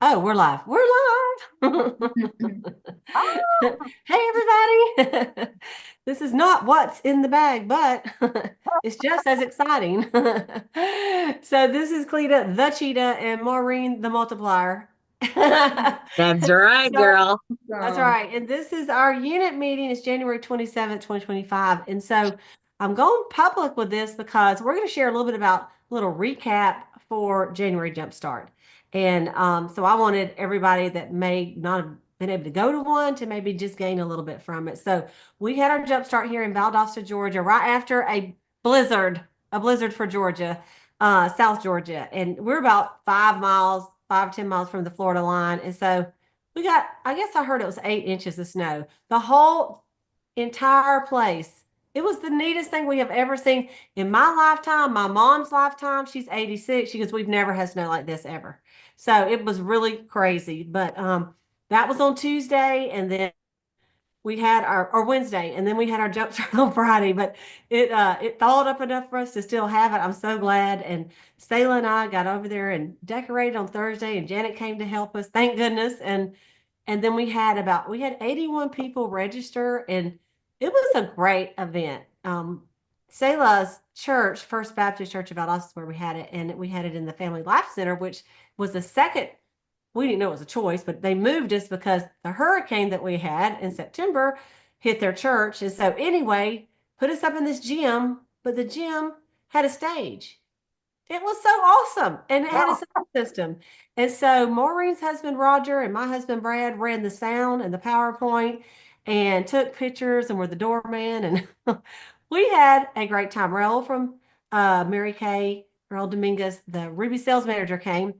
Oh, we're live. We're live. Oh, Hey, everybody. This is not what's in the bag, but it's just as exciting. So this is Cleta, the cheetah, and Maureen, the multiplier. That's right, So girl. that's girl. right. And this is our unit meeting. It's January 27th, 2025. And so I'm going public with this because we're going to share a little bit about a little recap for January Jumpstart. And so I wanted everybody that may not have been able to go to one to maybe just gain a little bit from it. So we had our Jumpstart here in Valdosta, Georgia, right after blizzard, a blizzard for Georgia, South Georgia. And we're about 5 miles, 5 to 10 miles from the Florida line. And so we got, I guess I heard it was 8 inches of snow. The whole entire place. It was the neatest thing we have ever seen in my lifetime, my mom's lifetime. She's 86. She goes, we've never had snow like this ever. So it was really crazy. But that was on Tuesday, and then we had our or Wednesday, and then we had our jump start on Friday. But it thawed up enough for us to still have it. I'm so glad. And Sayla and I got over there and decorated on Thursday, and Janet came to help us. Thank goodness. And then we had 81 people register, and it was a great event. Selah's church, First Baptist Church of Valdosta, is where we had it, and we had it in the Family Life Center, which was the second. We didn't know it was a choice, but they moved us because the hurricane that we had in September hit their church. And so anyway, put us up in this gym, but the gym had a stage. It was so awesome. And it had a Yeah. sound system. And so Maureen's husband, Roger, and my husband, Brad, ran the sound and the PowerPoint and took pictures and were the doorman. And we had a great time. Raul from Mary Kay, Raul Dominguez, the Ruby sales manager, came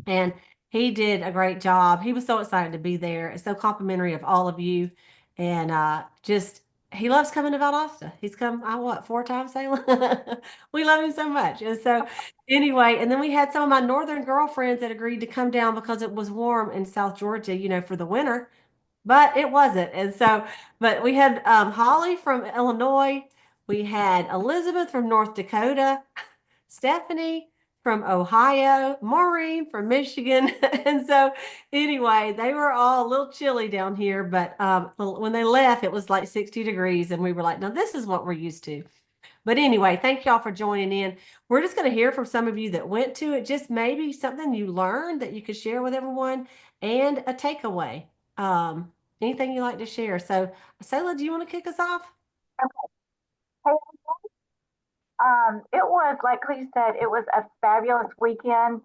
and he did a great job. He was so excited to be there. It's so complimentary of all of you. And just, he loves coming to Valdosta. He's come, I what, 4 times, Salem? We love him so much. And so, anyway, and then we had some of my northern girlfriends that agreed to come down because it was warm in South Georgia, for the winter, but it wasn't. And so, but we had Holly from Illinois. We had Elizabeth from North Dakota. Stephanie from Ohio, Maureen from Michigan. And so, anyway, they were all a little chilly down here, but when they left, it was like 60 degrees. And we were like, no, this is what we're used to. But anyway, thank y'all for joining in. We're just going to hear from some of you that went to it, just maybe something you learned that you could share with everyone and a takeaway. Um, Anything you like to share. So, Selah, do you want to kick us off? Hey, it was like Clea said, it was a fabulous weekend.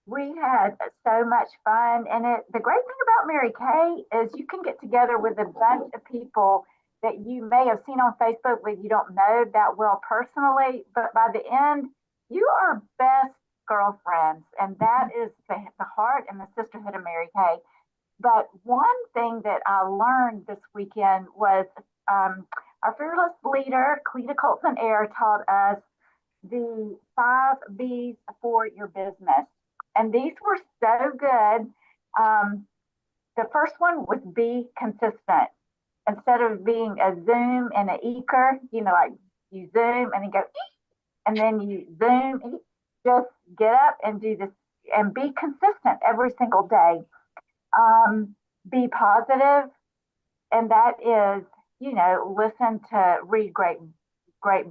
We had so much fun, and the great thing about Mary Kay is you can get together with a bunch of people that you may have seen on Facebook, but you don't know that well personally. But by the end, you are best girlfriends, and that is the heart and the sisterhood of Mary Kay. But one thing that I learned this weekend was our fearless leader, Cleta Colson-Eyre, taught us the 5 B's for your business. And these were so good. The first one was be consistent. Instead of being a Zoom and an eker, like you Zoom and then go, eek, and then you Zoom, eek, just get up and do this and be consistent every single day. Be positive, and that is, listen to read great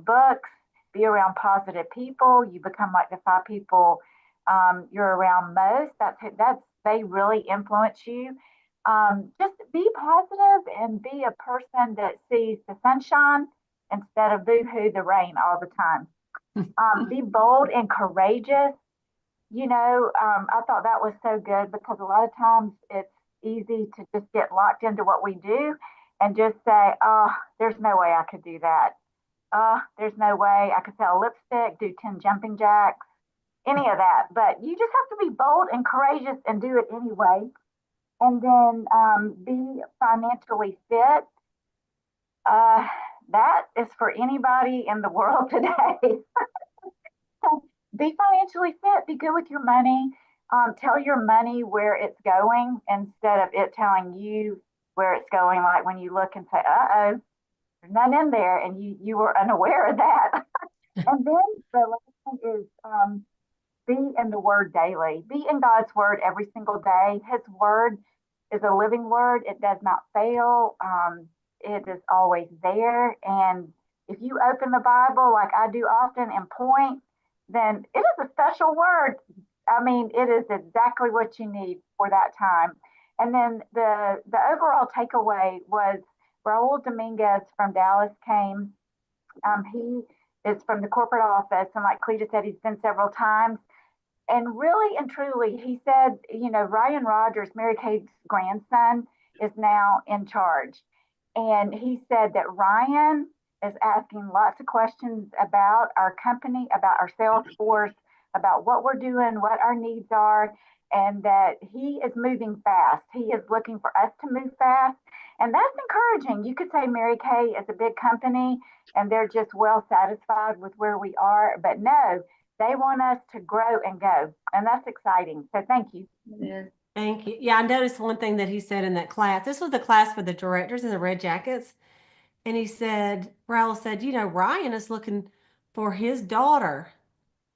books, be around positive people. You become like the 5 people you're around most. That's they really influence you. Just be positive and be a person that sees the sunshine instead of boohoo the rain all the time. Be bold and courageous. I thought that was so good because a lot of times it's easy to just get locked into what we do and just say, oh, there's no way I could do that. There's no way I could sell lipstick, do 10 jumping jacks, any of that. But you just have to be bold and courageous and do it anyway. And then be financially fit. Uh, that is for anybody in the world today. Be financially fit, be good with your money. Tell your money where it's going instead of it telling you where it's going. Like when you look and say, uh oh, there's none in there, and you were unaware of that. And then the last one is be in the Word daily. Be in God's Word every single day. His Word is a living Word. It does not fail. It is always there. And if you open the Bible like I do often and point, then it is a special word. I mean, it is exactly what you need for that time. And then the overall takeaway was Raul Dominguez from Dallas came. He is from the corporate office, and like Cleta said, he's been several times. And really and truly, he said, Ryan Rogers, Mary Kay's grandson, is now in charge. And he said that Ryan is asking lots of questions about our company, about our sales force, about what we're doing, what our needs are, and that he is moving fast. He is looking for us to move fast. And that's encouraging. You could say Mary Kay is a big company and they're just well satisfied with where we are. But no, they want us to grow and go. And that's exciting. So thank you. Yeah. Thank you. Yeah, I noticed one thing that he said in that class. This was the class for the directors in the red jackets. And he said, Raul said, Ryan is looking for his daughter,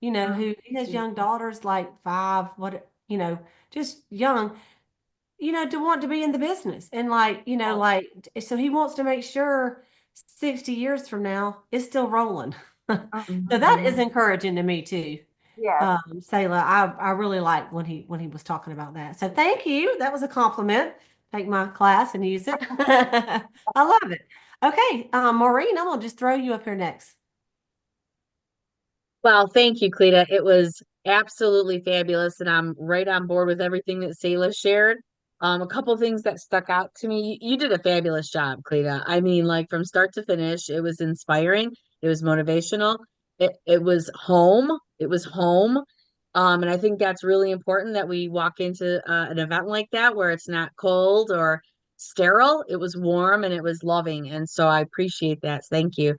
who he has young daughters like 5, just young, to want to be in the business. And so he wants to make sure 60 years from now it's still rolling. So that is encouraging to me too. Yeah. Sayla, I really liked when he was talking about that. So thank you. That was a compliment. Take my class and use it. I love it. Okay, Maureen, I'm gonna just throw you up here next. Well, thank you, Cleta. It was absolutely fabulous, and I'm right on board with everything that Selah shared. A couple things that stuck out to me. You did a fabulous job, Cleta. I mean, like from start to finish, it was inspiring. It was motivational. It was home. It was home. And I think that's really important that we walk into an event like that where it's not cold or sterile. It was warm and it was loving, and so I appreciate that. Thank you.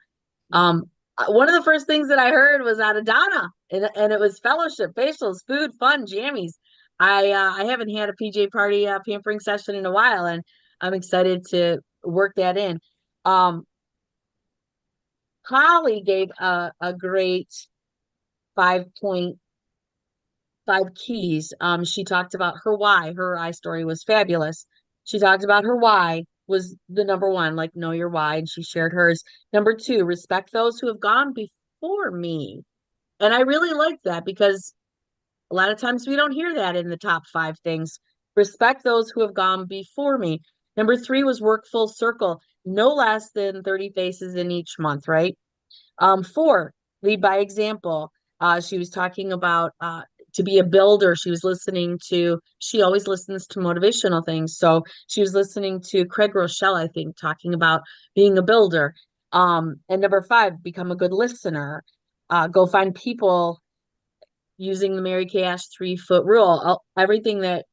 Um, one of the first things that I heard was out of Donna, and it was fellowship, facials, food, fun, jammies. I haven't had a PJ party pampering session in a while, and I'm excited to work that in. Um, Holly gave a great 5.5 keys. She talked about her why. Her I story was fabulous. She talked about her why was the number one, like know your why, and she shared hers. Number two, respect those who have gone before me. And I really like that because a lot of times we don't hear that in the top 5 things. Respect those who have gone before me. Number three was work full circle, no less than 30 faces in each month, right? Four, lead by example. She was talking about to be a builder. She always listens to motivational things. So she was listening to Craig Rochelle, I think, talking about being a builder. And number 5, become a good listener. Go find people using the Mary Kay Ash 3-foot rule. Everything that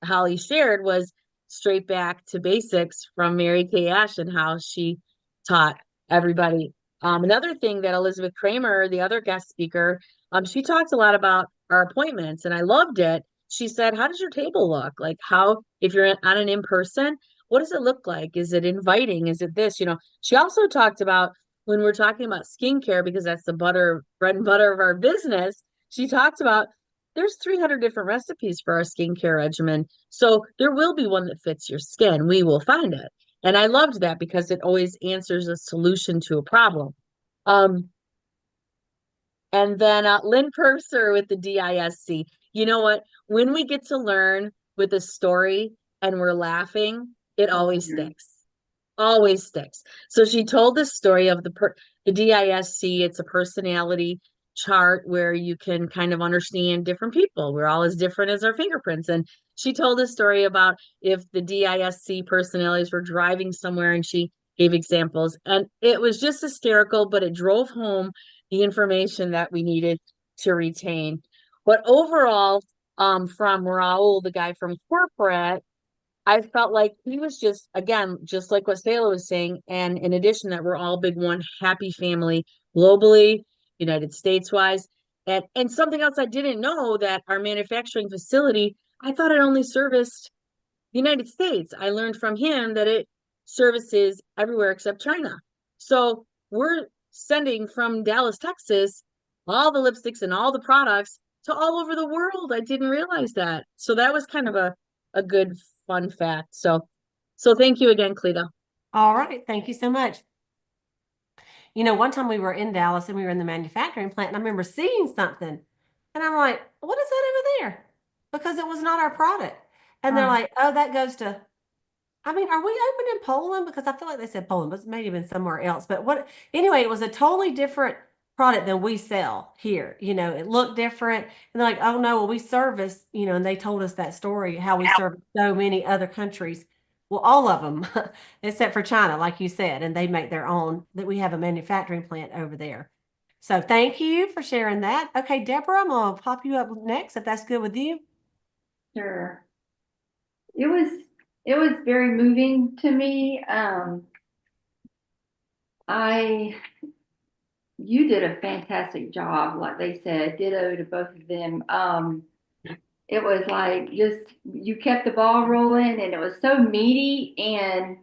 Holly shared was straight back to basics from Mary Kay Ash and how she taught everybody. Another thing that Elizabeth Kramer, the other guest speaker, she talked a lot about our appointments, and I loved it. She said, how does your table look? Like if you're on an in-person, what does it look like? Is it inviting? Is it this? She also talked about when we're talking about skincare, because that's the bread and butter of our business. She talked about there's 300 different recipes for our skincare regimen. So there will be one that fits your skin. We will find it. And I loved that because it always answers a solution to a problem. And then Lynn Purser with the DISC. You know what? When we get to learn with a story and we're laughing, it always sticks. Always sticks. So she told the story of the DISC. It's a personality chart where you can kind of understand different people. We're all as different as our fingerprints. And she told a story about if the DISC personalities were driving somewhere, and she gave examples. And it was just hysterical, but it drove home the information that we needed to retain. But overall, from Raul, the guy from corporate, I felt like he was just, again, just like what Selah was saying. And in addition, that we're all big one happy family globally, United States wise. And something else I didn't know, that our manufacturing facility, I thought it only serviced the United States. I learned from him that it services everywhere except China. So we're sending from Dallas, Texas, all the lipsticks and all the products to all over the world. I didn't realize that. So that was kind of a good fun fact. So thank you again, Cleta. All right. Thank you so much. You know, one time we were in Dallas and we were in the manufacturing plant, and I remember seeing something, and I'm like, what is that over there? Because it was not our product. And they're like, oh, that goes to, I mean, are we open in Poland? Because I feel like they said Poland, but it may have been somewhere else. But what, anyway, it was a totally different product than we sell here. You know, it looked different. And they're like, oh no, well, we service, you know, and they told us that story, how we service so many other countries. Well, all of them, except for China, like you said, and they make their own, that we have a manufacturing plant over there. So thank you for sharing that. Okay, Deborah, I'm gonna pop you up next if that's good with you. Sure. It was it was very moving to me. I You did a fantastic job, like they said, ditto to both of them. It was like just you kept the ball rolling and it was so meaty. And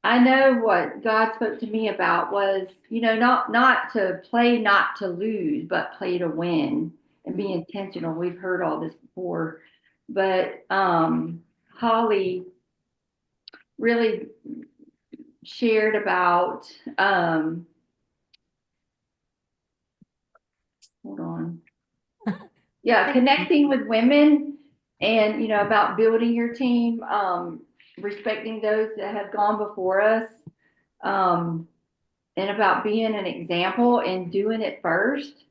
I know what God spoke to me about was, not to play not to lose, but play to win and be intentional. We've heard all this before. But Holly really shared about hold on. Yeah, connecting with women and about building your team, respecting those that have gone before us, um, and about being an example and doing it first.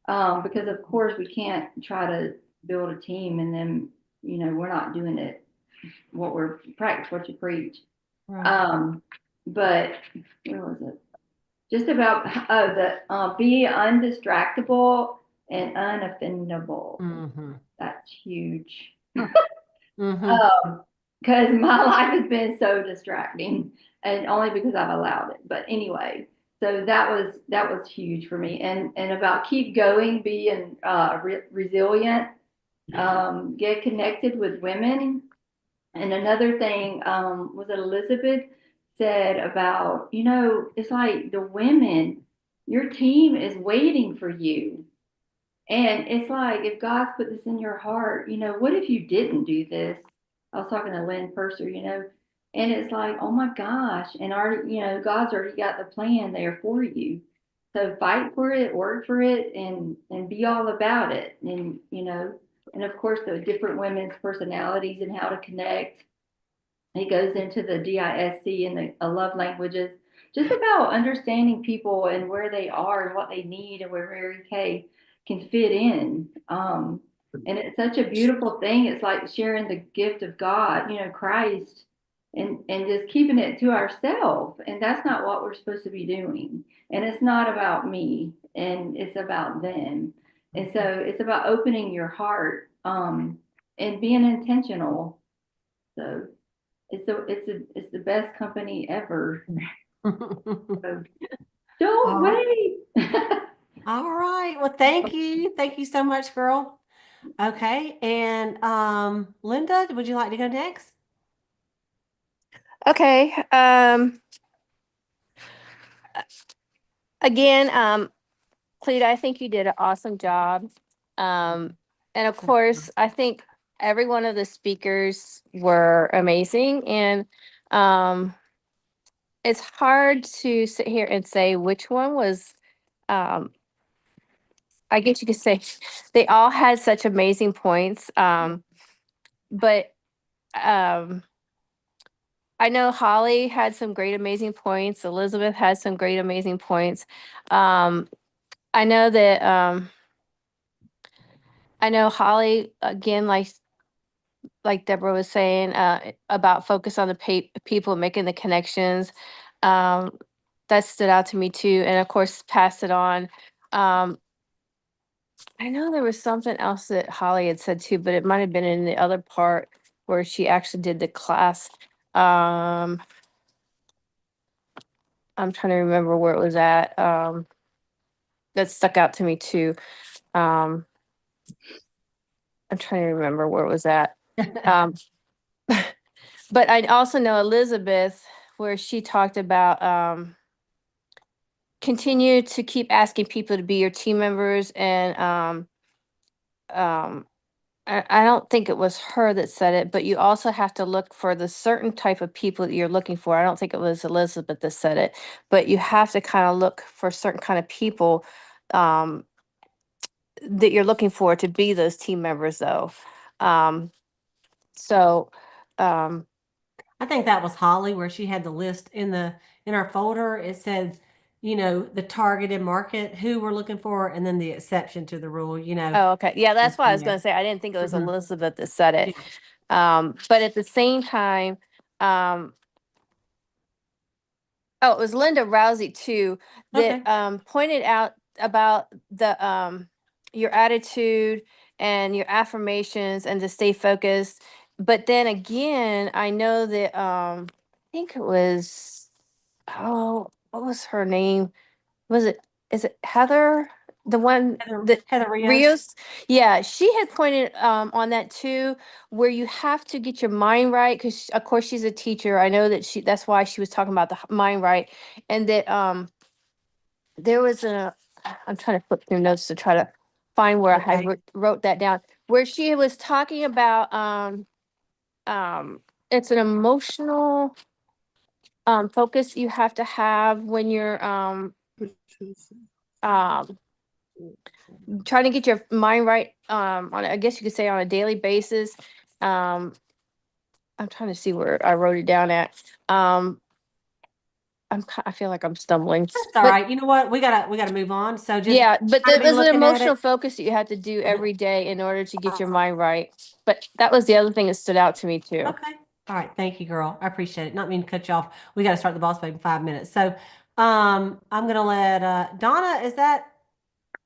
Because of course we can't try to build a team and then we're not doing it what we're practice what you preach. Right. But where was it? Just about the be undistractable and unoffendable. Mm-hmm. That's huge. Mm-hmm. Because my life has been so distracting, and only because I've allowed it. But anyway, so that was huge for me, and about keep going, being resilient, get connected with women. And another thing was that Elizabeth said about, it's like the women, your team is waiting for you. And it's like, if God's put this in your heart, what if you didn't do this? I was talking to Lynn Purser, and it's like, oh my gosh. And already, God's already got the plan there for you. So fight for it, work for it, and be all about it. And of course, the different women's personalities and how to connect. It goes into the DISC and the love languages, just about understanding people and where they are and what they need and where Mary Kay can fit in. And it's such a beautiful thing. It's like sharing the gift of God, Christ, and just keeping it to ourselves. And that's not what we're supposed to be doing. And it's not about me, and it's about them. And so it's about opening your heart, and being intentional. So it's the best company ever. So don't All right. wait. All right. Well, thank you. Thank you so much, girl. Okay. And Linda, would you like to go next? Okay. Again, Cleta, I think you did an awesome job. And of course, I think every one of the speakers were amazing. And it's hard to sit here and say which one was, um, I guess you could say they all had such amazing points. But I know Holly had some great, amazing points. Elizabeth had some great, amazing points. I know that I know Holly again, like Deborah was saying, about focus on the people making the connections. Um, that stood out to me too, and of course, pass it on. Um, I know there was something else that Holly had said too, but it might have been in the other part where she actually did the class. I'm trying to remember where it was at. That stuck out to me too. Um, I'm trying to remember where it was at. But I also know Elizabeth, where she talked about continue to keep asking people to be your team members and I don't think it was her that said it, but you also have to look for the certain type of people that you're looking for. I don't think it was Elizabeth that said it, but you have to kind of look for certain kind of people um, that you're looking for to be those team members, though. Um, so, um, I think that was Holly where she had the list in our folder. It said, the targeted market, who we're looking for, and then the exception to the rule, oh, okay. Yeah, that's what I was Yeah. going to say. I didn't think it was Mhm. Elizabeth that said it. But at the same time, um, oh, it was Linda Rousey too that Okay. pointed out about the your attitude and your affirmations and to stay focused. But then again, I know that I think it was, oh, what was her name? Was it, is it Heather? The one that Heather Rios. Rios? Yeah, she had pointed on that too, where you have to get your mind right because of course she's a teacher. I know that that's why she was talking about the mind right, and that there was I'm trying to flip through notes to try to find where I had Okay. wrote that down, where she was talking about it's an emotional focus you have to have when you're um trying to get your mind right on, I guess you could say, on a daily basis. um I'm trying to see where I wrote it down at. I feel like I'm stumbling, That's all but right. You know what? We gotta move on. So just yeah, but try to there be was an looking at emotional it. focus that you had to do every day in order to get your mind right. But that was the other thing that stood out to me too. Okay. All right. Thank you, girl. I appreciate it. Not mean to cut you off. We got to start the boss baby in 5 minutes. So, I'm gonna let Donna. Is that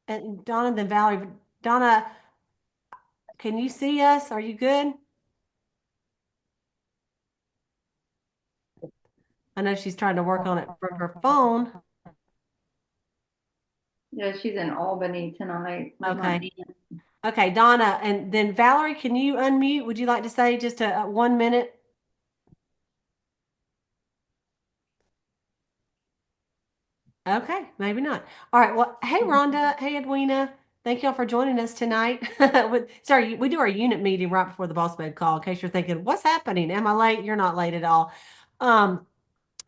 and Donna then Valerie? Donna, can you see us? Are you good? I know she's trying to work on it from her phone. Yeah, she's in Albany tonight with my Okay. aunt. Okay, Donna, and then Valerie, can you unmute? Would you like to say just a 1 minute? Okay, maybe not. All right. Well, hey, Rhonda. Hey, Edwina. Thank y'all for joining us tonight. Sorry, we do our unit meeting right before the boss babe call in case you're thinking, what's happening? Am I late? You're not late at all. Um,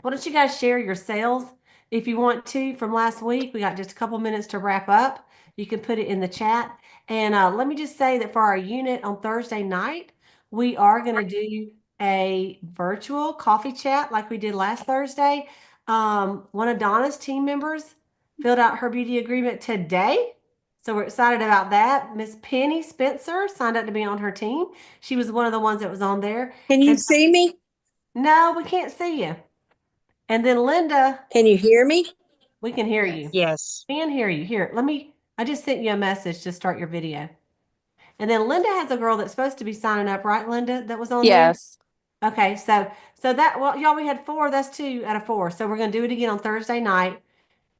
Why don't you guys share your sales if you want to from last week? We got just a couple minutes to wrap up. You can put it in the chat. And let me just say that for our unit on Thursday night, we are going to do a virtual coffee chat like we did last Thursday. One of Donna's team members filled out her beauty agreement today. So we're excited about that. Miss Penny Spencer signed up to be on her team. She was one of the ones that was on there. Can you And see me? no, we can't see you. And then Linda, Can you hear me? we can hear Yes. you. Yes. We can hear you. Here, I just sent you a message to start your video. And then Linda has a girl that's supposed to be signing up, right, Linda, that was on there? Yes. Okay, so that, well, y'all, we had 4, that's 2 out of 4. So we're gonna do it again on Thursday night.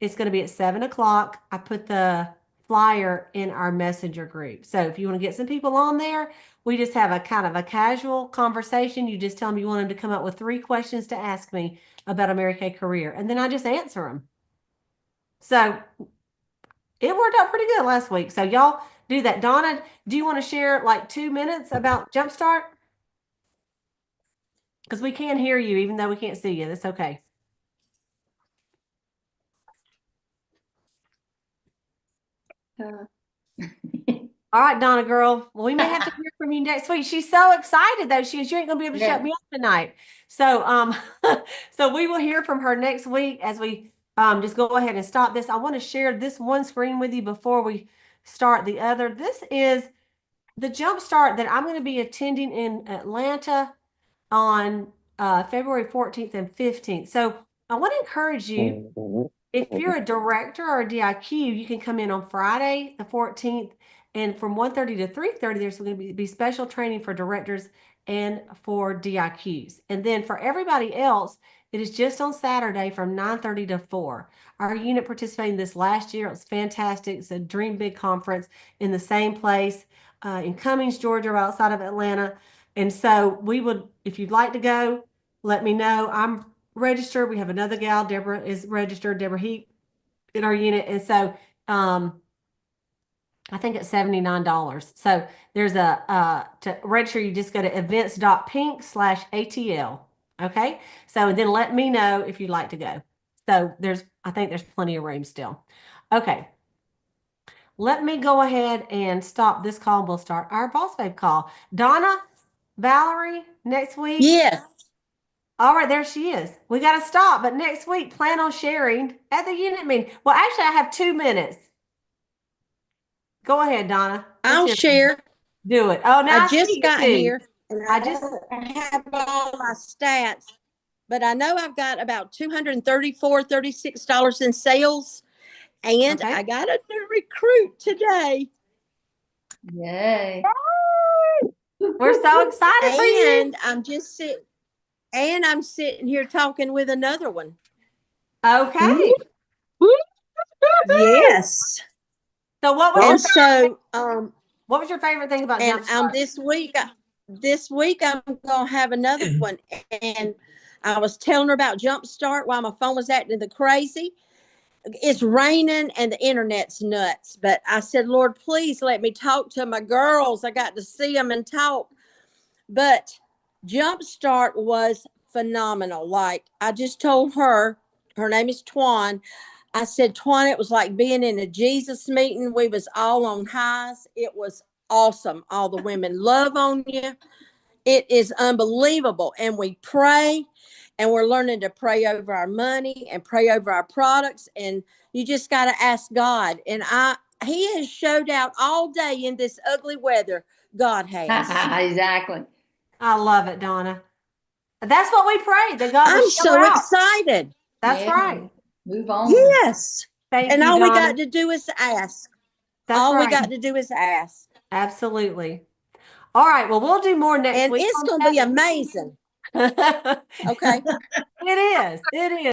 It's gonna be at 7 o'clock. I put the flyer in our messenger group. So if you want to get some people on there, we just have a kind of a casual conversation. You just tell them you want them to come up with 3 questions to ask me about a Mary Kay career, and then I just answer them. So it worked out pretty good last week. So y'all do that. Donna, do you want to share like 2 minutes about Jumpstart? Because we can hear you even though we can't see you. That's okay. Uh, All right, Donna girl. Well, we may have to hear from you next week. She's so excited though. She goes, you ain't gonna be able to shut Yeah. me up tonight. So so we will hear from her next week as we just go ahead and stop this. I want to share this one screen with you before we start the other. This is the Jumpstart that I'm going to be attending in Atlanta on February 14th and 15th. So I want to encourage you, if you're a director or a DIQ, you can come in on Friday, the 14th, and from 1:30 to 3:30, there's going to be special training for directors and for DIQs. And then for everybody else, it is just on Saturday from 9:30 to 4. Our unit participated this last year. It was fantastic. It's a Dream Big conference in the same place in Cummings, Georgia, right outside of Atlanta. And so we would, if you'd like to go, let me know. I'm registered. We have another gal, Deborah is registered, Deborah Heap, in our unit. And so I think it's $79. So there's to register, you just go to events.pink/ATL. Okay. So then let me know if you'd like to go. So I think there's plenty of room still. Okay. Let me go ahead and stop this call. We'll start our Boss Babe call. Donna, Valerie, next week. Yes. All right, there she is. We got to stop, but next week, plan on sharing at the unit meeting. Well, actually, I have 2 minutes. Go ahead, Donna. I'll share. Do it. Oh, now I I see just you got too. here and I I just have all my stats, but I know I've got about $236 in sales, and okay. I got a new recruit today. Yay. We're so excited for you. And I'm sitting here talking with another one. Okay. Yes. So what was And your so what was your favorite thing about and Jumpstart? this week I'm gonna have another one. And I was telling her about Jumpstart while my phone was acting the crazy. It's raining and the internet's nuts. But I said, Lord, please let me talk to my girls. I got to see them and talk. But Jumpstart was phenomenal. Like I just told her name is Twan. I said, Twan, it was like being in a Jesus meeting. We was all on highs. It was awesome. All the women love on you. It is unbelievable. And we pray, and we're learning to pray over our money and pray over our products. And you just got to ask God. And he has showed out all day in this ugly weather. God has. Exactly. I love it, Donna. That's what we pray, that God will I'm show so out. excited. That's Yeah. right. Move on. Yes. Thank And you, all we Donna. got to do is ask. That's All we right. got to do is ask. Absolutely. All right. Well, we'll do more next And week it's on going to be that. amazing. It Okay. is. It is.